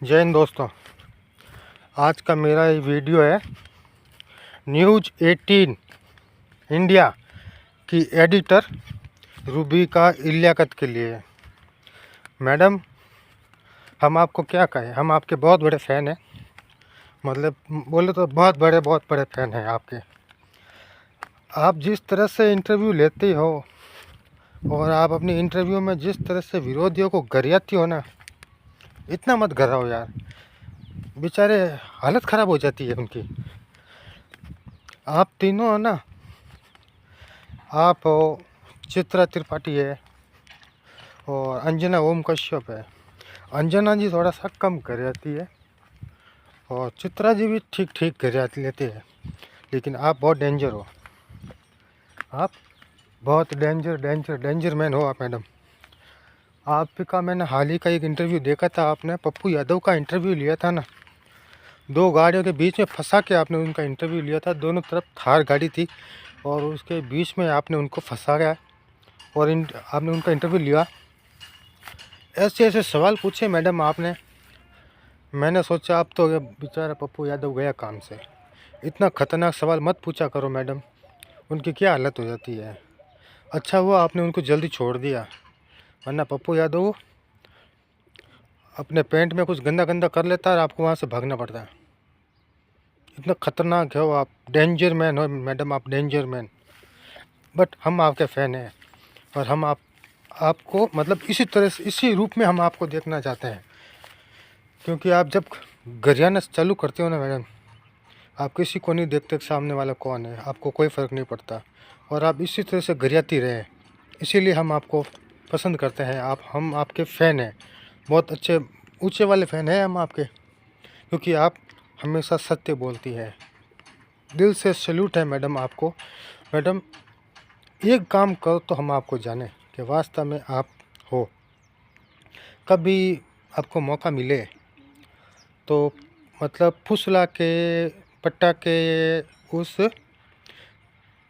जय हिंद दोस्तों। आज का मेरा ये वीडियो है न्यूज़ 18 इंडिया की एडिटर रूबिका इलियाकत के लिए। मैडम, हम आपको क्या कहें, हम आपके बहुत बड़े फ़ैन हैं। मतलब बोले तो बहुत बड़े फ़ैन हैं आपके। आप जिस तरह से इंटरव्यू लेते हो और आप अपनी इंटरव्यू में जिस तरह से विरोधियों को गरियाती हो ना, इतना मत गराओ यार, बेचारे हालत ख़राब हो जाती है उनकी। आप तीनों है ना, आप हो, चित्रा त्रिपाठी है और अंजना ओम कश्यप है। अंजना जी थोड़ा सा कम कर जाती है और चित्रा जी भी ठीक ठीक कर जाती लेते हैं, लेकिन आप बहुत डेंजर हो। आप बहुत डेंजर मैन हो आप मैडम। आपका मैंने हाल ही का एक इंटरव्यू देखा था, आपने पप्पू यादव का इंटरव्यू लिया था ना। दो गाड़ियों के बीच में फंसा के आपने उनका इंटरव्यू लिया था। दोनों तरफ थार गाड़ी थी और उसके बीच में आपने उनको फंसा गया और आपने उनका इंटरव्यू लिया। ऐसे ऐसे सवाल पूछे मैडम आपने। मैंने सोचा आप तो बेचारा पप्पू यादव गया काम से। इतना ख़तरनाक सवाल मत पूछा करो मैडम, उनकी क्या हालत हो जाती है। अच्छा हुआ आपने उनको जल्दी छोड़ दिया, वरना पप्पू यादव अपने पैंट में कुछ गंदा गंदा कर लेता और आपको वहाँ से भागना पड़ता है। इतना ख़तरनाक हो आप, डेंजर मैन हो मैडम, आप डेंजर मैन। बट हम आपके फ़ैन हैं और हम आपको मतलब इसी तरह से, इसी रूप में हम आपको देखना चाहते हैं। क्योंकि आप जब गरियाना चालू करते हो ना मैडम, आप किसी को नहीं देखते सामने वाला कौन है, आपको कोई फ़र्क नहीं पड़ता और आप इसी तरह से गरियाती रहे। इसीलिए हम आपको पसंद करते हैं। हम आपके फ़ैन हैं, बहुत अच्छे ऊंचे वाले फ़ैन हैं हम आपके, क्योंकि आप हमेशा सत्य बोलती है। दिल से सैल्यूट है मैडम आपको। मैडम, एक काम करो तो हम आपको जाने कि वास्तव में आप हो। कभी आपको मौका मिले तो मतलब फुसला के पटा के उस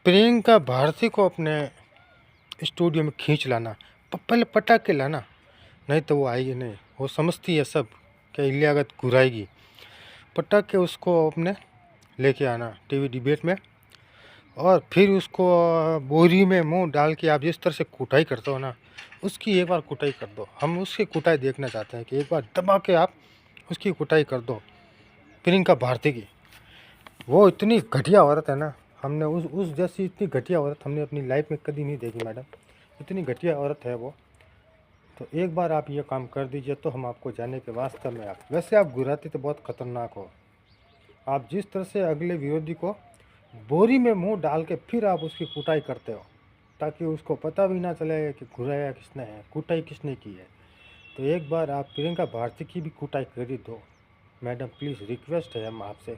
प्रियंका भारती को अपने स्टूडियो में खींच लाना, पहले पटा के लाना, नहीं तो वो आएगी नहीं। वो समझती है सब कि इलियाकत घुराएगी। पटक के उसको अपने लेके आना टीवी डिबेट में और फिर उसको बोरी में मुंह डाल के आप जिस तरह से कुटाई करते हो ना, उसकी एक बार कुटाई कर दो। हम उसकी कुटाई देखना चाहते हैं कि एक बार दबा के आप उसकी कुटाई कर दो प्रियंका भारती की। वो इतनी घटिया औरत है ना, हमने उस जैसी इतनी घटिया औरत हमने अपनी लाइफ में कभी नहीं देखी मैडम। इतनी घटिया औरत है वो। तो एक बार आप ये काम कर दीजिए तो हम आपको जाने के वास्तव में। आप वैसे आप गुराती तो बहुत ख़तरनाक हो। आप जिस तरह से अगले विरोधी को बोरी में मुंह डाल के फिर आप उसकी कुटाई करते हो, ताकि उसको पता भी ना चले कि घुराया किसने है, कुटाई किसने की है। तो एक बार आप प्रियंका भारती की भी कुटाई कर ही दो मैडम, प्लीज़ रिक्वेस्ट है हम आपसे।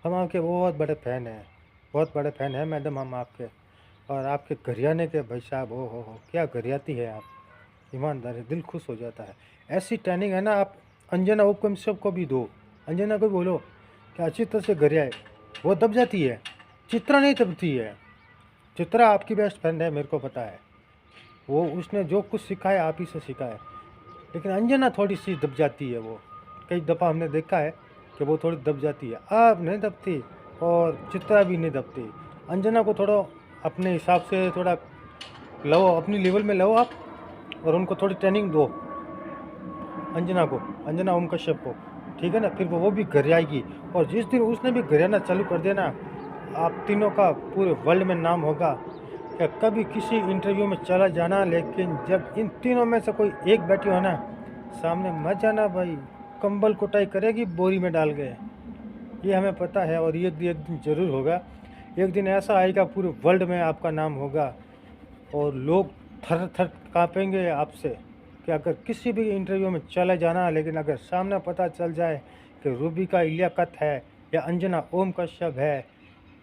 हम आपके बहुत बड़े फ़ैन हैं, बहुत बड़े फ़ैन हैं मैडम हम आपके। और आपके गरियाने के भाई साहब, हो क्या गरियाती है आप, ईमानदारी, दिल खुश हो जाता है। ऐसी ट्रेनिंग है ना, आप अंजना उपकम सबको भी दो। अंजना को बोलो कि अच्छी तरह से गरियाए, वो दब जाती है। चित्रा नहीं दबती है। चित्रा आपकी बेस्ट फ्रेंड है, मेरे को पता है। वो उसने जो कुछ सीखा है आप ही से सीखा है। लेकिन अंजना थोड़ी सी दब जाती है। वो कई दफ़ा हमने देखा है कि वो थोड़ी दब जाती है। आप नहीं दबती और चित्रा भी नहीं दबती। अंजना को थोड़ा अपने हिसाब से थोड़ा लो, अपनी लेवल में लो आप, और उनको थोड़ी ट्रेनिंग दो अंजना को, अंजना ओम कश्यप को, ठीक है ना। फिर वो भी घर आएगी और जिस दिन उसने भी घर आना चालू कर दिया ना, आप तीनों का पूरे वर्ल्ड में नाम होगा। क्या कभी किसी इंटरव्यू में चला जाना, लेकिन जब इन तीनों में से कोई एक बैठी हो ना सामने, मत जाना भाई, कंबल कुटाई करेगी बोरी में डाल के। ये हमें पता है और ये एक दिन ज़रूर होगा। एक दिन ऐसा आएगा पूरे वर्ल्ड में आपका नाम होगा और लोग थर थर काँपेंगे आपसे कि अगर किसी भी इंटरव्यू में चले जाना, लेकिन अगर सामने पता चल जाए कि रूबिका इलियाकत है या अंजना ओम कश्यप है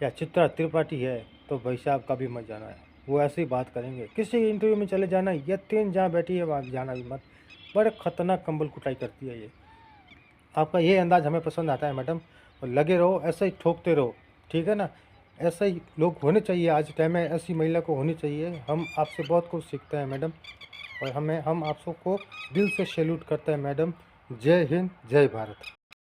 या चित्रा त्रिपाठी है, तो भाई साहब कभी मत जाना है। वो ऐसी बात करेंगे। किसी इंटरव्यू में चले जाना, ये तीन जहाँ बैठी है वहाँ जाना भी मत। बड़े ख़तरनाक कंबल कुटाई करती है ये। आपका ये अंदाज़ हमें पसंद आता है मैडम, और लगे रहो ऐसे ही ठोकते रहो, ठीक है ना। ऐसे ही लोग होने चाहिए, आज टाइम में ऐसी महिला को होनी चाहिए। हम आपसे बहुत कुछ सीखते हैं मैडम और हम आप सबको दिल से सैल्यूट करते हैं मैडम। जय हिंद, जय भारत।